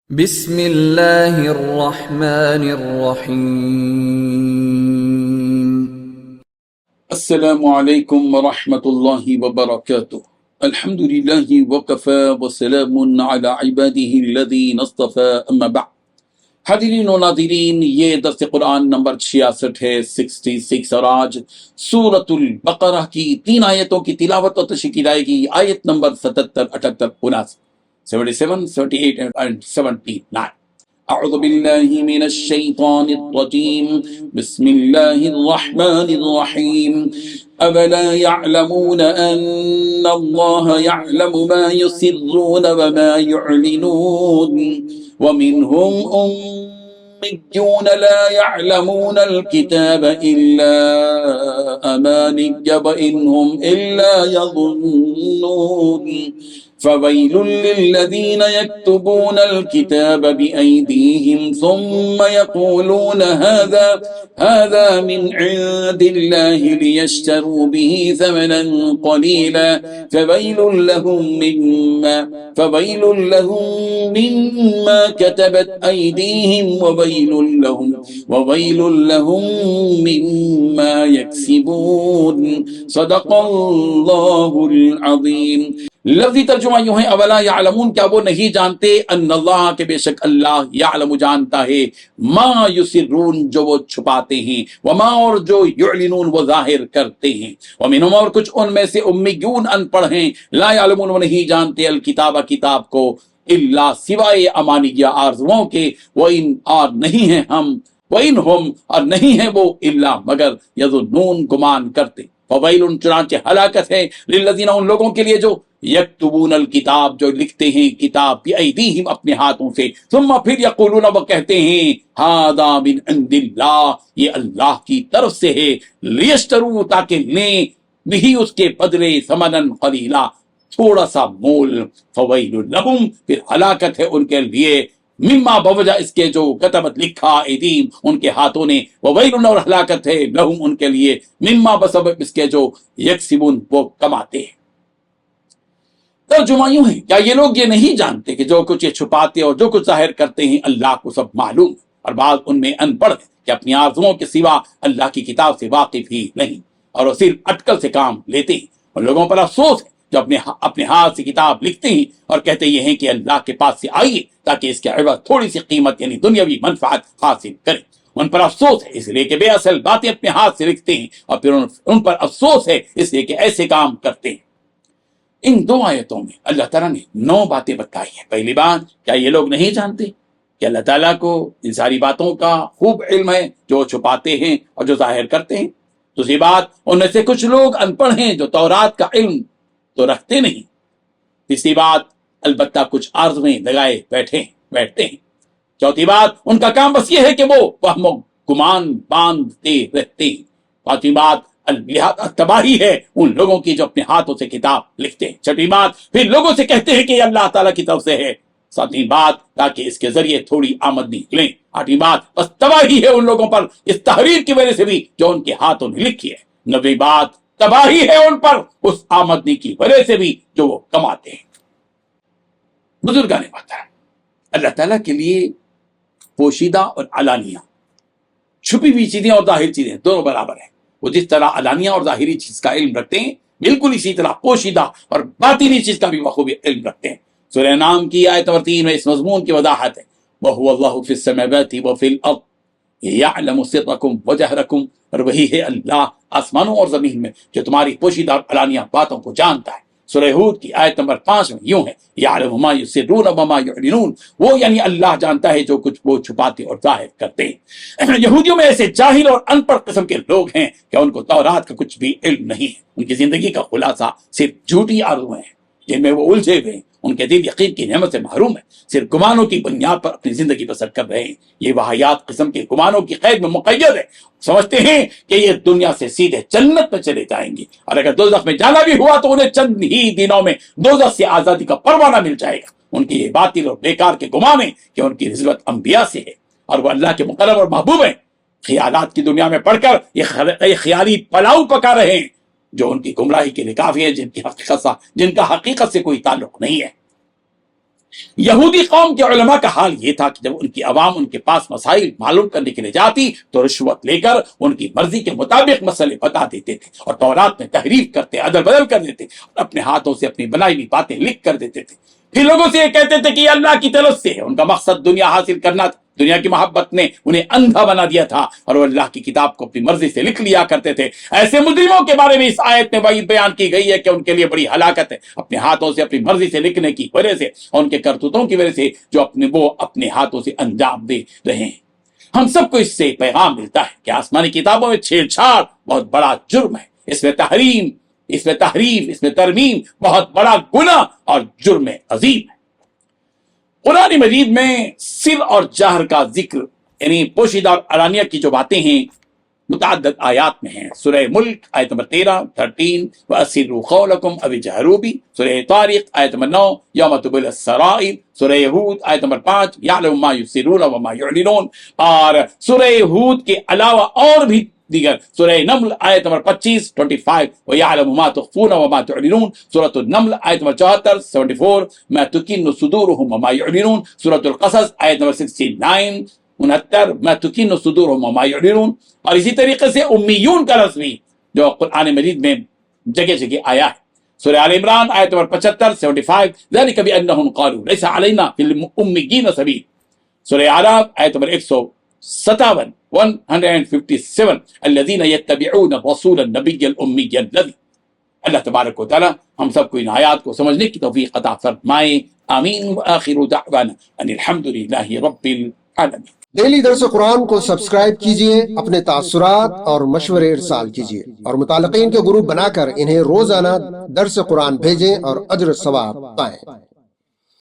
بسم اللہ الرحمن الرحیم۔ السلام علیکم ورحمۃ اللہ وبرکاتہ۔ الحمد للہ وکفی وسلام علی عبادہ الذین اصطفی، اما بعد۔ حاضرین و ناظرین، یہ درس قرآن نمبر 66 ہے، 66، اور آج سورۃ البقرہ کی 3 آیتوں کی تلاوت و تشریح کی جائے گی۔ آیت نمبر 77، 78، 79، 77، 78 and 79۔ اعوذ باللہ من الشیطان الرجیم، بسم اللہ الرحمن الرحیم۔ اولا يعلمون ان اللہ يعلم ما يسرون وما يعلنون ومنهم أميون لا يعلمون الكتاب إلا أماني وإن هم إلا يظنون فويل للذين يكتبون الكتاب بأيديهم ثم يقولون هذا من عند الله ليشتروا به ثمنا قليلا فويل لهم مما كتبت أيديهم وويل لهم مما يكسبون۔ صدق اللہ العظیم۔ لفظی ترجمہ یوں ہے، اولا یعلمون، کیا وہ نہیں جانتے، ان اللہ، کہ بے شک اللہ، یعلم جانتا ہے، ما یسرون، جو وہ چھپاتے ہیں، وما، اور جو یعلنون وہ ظاہر کرتے ہیں، ومنہم، اور کچھ ان میں سے امیون ان پڑھ ہیں، لا یعلمون وہ نہیں جانتے، الکتاب کتاب کو، الا سوائے امانیہ آرزوؤں کے، وَإِن، اور نہیں ہیں ہم، وَإِن ہم، اور نہیں ہیں وہ، الا مگر، یظنون گمان کرتے۔ فویل، چنانچہ ہلاکت ہے، للذین، ان لوگوں کے لیے جو یکتبون الکتاب، جو لکھتے ہیں کتاب، بأیدیہم، اپنے ہاتھوں سے، ثم پھر یقولون، وہ کہتے ہیں، ھذا من عند اللہ، یہ اللہ کی طرف سے ہے، لیشتروا، تاکہ لیں، بھی اس کے بدلے، ثمنا قلیلا، تھوڑا سا مول، فویل لہم، پھر ہلاکت ہے ان کے لیے، مما، بوجہ اس کے جو کتبت لکھا، ایدیم، ان کے ہاتھوں نے، وویل، اور ہلاکت ہے، لہم، ان کے لیے، مما، بسبب اس کے جو یکسبون وہ کماتے ہیں۔ ترجمہ یوں ہے، کیا یہ لوگ یہ نہیں جانتے کہ جو کچھ یہ چھپاتے اور جو کچھ ظاہر کرتے ہیں اللہ کو سب معلوم ہے، اور بعض ان میں ان پڑھ ہیں کہ اپنی آرزوؤں کے سوا اللہ کی کتاب سے واقف ہی نہیں، اور وہ صرف اٹکل سے کام لیتے ہیں۔ اور لوگوں پر افسوس ہے جو اپنے ہاتھ سے کتاب لکھتے ہیں اور کہتے یہ ہیں کہ اللہ کے پاس سے آئیے تاکہ اس کے عوض تھوڑی سی قیمت یعنی دنیاوی منفعت حاصل کریں۔ ان پر افسوس ہے اس لیے کہ بے اصل باتیں اپنے ہاتھ سے لکھتے ہیں، اور پھر ان پر افسوس ہے اس لیے کہ ایسے کام کرتے ہیں۔ ان 2 آیتوں میں اللہ تعالیٰ نے 9 باتیں بتائی ہیں۔ پہلی بات، کیا یہ لوگ نہیں جانتے کہ اللہ تعالیٰ کو ان ساری باتوں کا خوب علم ہے، جو چھپاتے ہیں اور جو ظاہر کرتے ہیں۔ دوسری بات، ان میں سے کچھ لوگ ان پڑھ ہیں جو تورات کا علم تو رکھتے نہیں۔ تیسری بات، البتہ کچھ آرزویں لگائے بیٹھتے ہیں۔ چوتھی بات، ان کا کام بس یہ ہے کہ وہ وہم و گمان باندھتے رہتے ہیں۔ پانچویں بات، لہذا تباہی ہے ان لوگوں کی جو اپنے ہاتھوں سے کتاب لکھتے ہیں۔ چھٹی بات، پھر لوگوں سے کہتے ہیں کہ یہ اللہ تعالیٰ کی طرف سے ہے۔ ساتویں بات، تاکہ اس کے ذریعے تھوڑی آمدنی لیں۔ آٹھویں بات، بس تباہی ہے ان لوگوں پر اس تحریر کی وجہ سے بھی جو ان کے ہاتھوں نے لکھی ہے۔ نویں بات، تباہی ہے ان پر اس آمدنی کی وجہ سے بھی جو وہ کماتے ہیں۔ بزرگان محترم، اللہ تعالیٰ کے لیے پوشیدہ اور علانیہ، چھپی ہوئی چیزیں اور ظاہر چیزیں دونوں برابر ہیں۔ وہ جس طرح علانیہ اور ظاہری چیز کا علم رکھتے ہیں، بالکل اسی طرح پوشیدہ اور باطنی چیز کا بھی بخوبی علم رکھتے ہیں۔ سورہ نام کی آیت نمبر 3 میں اس مضمون کی وضاحت ہے، وَهُوَ اللَّهُ فِي السَّمَاوَاتِ وَفِي الْأَرْضِ يَعْلَمُ سِرَّكُمْ وَجَهْرَكُمْ، اور وہی ہے اللہ آسمانوں اور زمین میں جو تمہاری پوشیدہ اور علانیہ باتوں کو جانتا ہے۔ سورہ ہود کی آیت نمبر 5 میں یوں ہے، یعلم ما یسرون وما یعلنون، وہ یعنی اللہ جانتا ہے جو کچھ وہ چھپاتے اور ظاہر کرتے ہیں۔ یہودیوں میں ایسے جاہل اور ان پڑھ قسم کے لوگ ہیں کہ ان کو تورات کا کچھ بھی علم نہیں ہے۔ ان کی زندگی کا خلاصہ صرف جھوٹی آرزویں ہیں جن میں وہ الجھے ہوئے ہیں، ان کے دل یقین کی نعمت سے محروم ہے، صرف گمانوں کی بنیاد پر اپنی زندگی بسر کر رہے ہیں۔ یہ واہیات قسم کے گمانوں کی قید میں مقید ہے، سمجھتے ہیں کہ یہ دنیا سے سیدھے جنت میں چلے جائیں گے، اور اگر دوزخ میں جانا بھی ہوا تو انہیں چند ہی دنوں میں دوزخ سے آزادی کا پروانہ مل جائے گا۔ ان کی یہ باطل اور بیکار کے گمان ہے کہ ان کی نسبت انبیاء سے ہے اور وہ اللہ کے مقرب اور محبوب ہیں۔ خیالات کی دنیا میں پڑھ کر یہ خیالی پلاؤ پکا رہے ہیں جو ان کی گمراہی کے لیے کافی ہے، جن کا حقیقت سے کوئی تعلق نہیں ہے۔ یہودی قوم کے علماء کا حال یہ تھا کہ جب ان کی عوام ان کے پاس مسائل معلوم کرنے کے لیے جاتی تو رشوت لے کر ان کی مرضی کے مطابق مسئلے بتا دیتے تھے اور تورات میں تحریف کرتے، عدل بدل کر دیتے اور اپنے ہاتھوں سے اپنی بنائی ہوئی باتیں لکھ کر دیتے تھے. پھر لوگوں سے یہ کہتے تھے کہ یہ اللہ کی طرف سے ہے. ان کا مقصد دنیا حاصل کرنا تھا. دنیا کی محبت نے انہیں اندھا بنا دیا تھا اور وہ اللہ کی کتاب کو اپنی مرضی سے لکھ لیا کرتے تھے. ایسے مجرموں کے بارے میں اس آیت میں وعید بیان کی گئی ہے کہ ان کے لیے بڑی ہلاکت ہے اپنے ہاتھوں سے اپنی مرضی سے لکھنے کی وجہ سے اور ان کے کرتوتوں کی وجہ سے جو اپنے ہاتھوں سے انجام دے رہے ہیں. ہم سب کو اس سے پیغام ملتا ہے کہ آسمانی کتابوں میں چھیڑ چھاڑ بہت بڑا جرم ہے. اس میں تحریم، اس میں تحریف، اس میں ترمیم بہت بڑا گناہ اور جرم عظیم ہے. قرآن مجید میں سر اور جہر کا ذکر یعنی پوشیدہ اور علانیہ کی جو باتیں ہیں متعدد آیات میں ہیں. سورہ ملک آیت نمبر 13 وَأَسِرُّوا قَوْلَكُمْ أَوِ اجْهَرُوا بِهِ. سورہ طارق آیت نمبر 9 یوم تبلی السرائر. سورہ ہود آیت نمبر 5 یعلم ما یسرون وما یعلنون. اور سورہ ہود کے علاوہ اور بھی دیگر سورہ نمل آیت نمبر 25 وَيَعْلَمُ مَا تُخْفُونَ وَمَا تُعْلِنُونَ. سورۃ النمل آیت نمبر 74 مَا تُكِنُّ صُدُورُهُمْ وَمَا يُعْلِنُونَ. سورۃ القصص آیت نمبر 69 مَا تُكِنُّ صُدُورُهُمْ وَمَا يُعْلِنُونَ. اور اسی طریقے سے امیون کا لفظ بھی جو قرآن مجید میں جگہ جگہ آیا ہے. سورہ آل عمران آیت نمبر 75 ذَلِكَ بِأَنَّهُمْ قَالُوا لَيْسَ عَلَيْنَا فِي الْأُمِّيِّينَ سَبِيلٌ. سورہ اعراف آیت نمبر 157 الذين يتبعون الرسول النبي الأمي الذي. اللہ تبارک و تعالی ہم سب کو ان آیات کو سمجھنے کی توفیق عطا فرمائے. آمین. وآخر دعوانا ان الحمد للہ رب العالمین. ڈیلی درس قرآن کو سبسکرائب کیجئے، اپنے تاثرات اور مشورے ارسال کیجئے اور متعلقین کے گروپ بنا کر انہیں روزانہ درس قرآن بھیجیں اور اجر ثواب پائیں.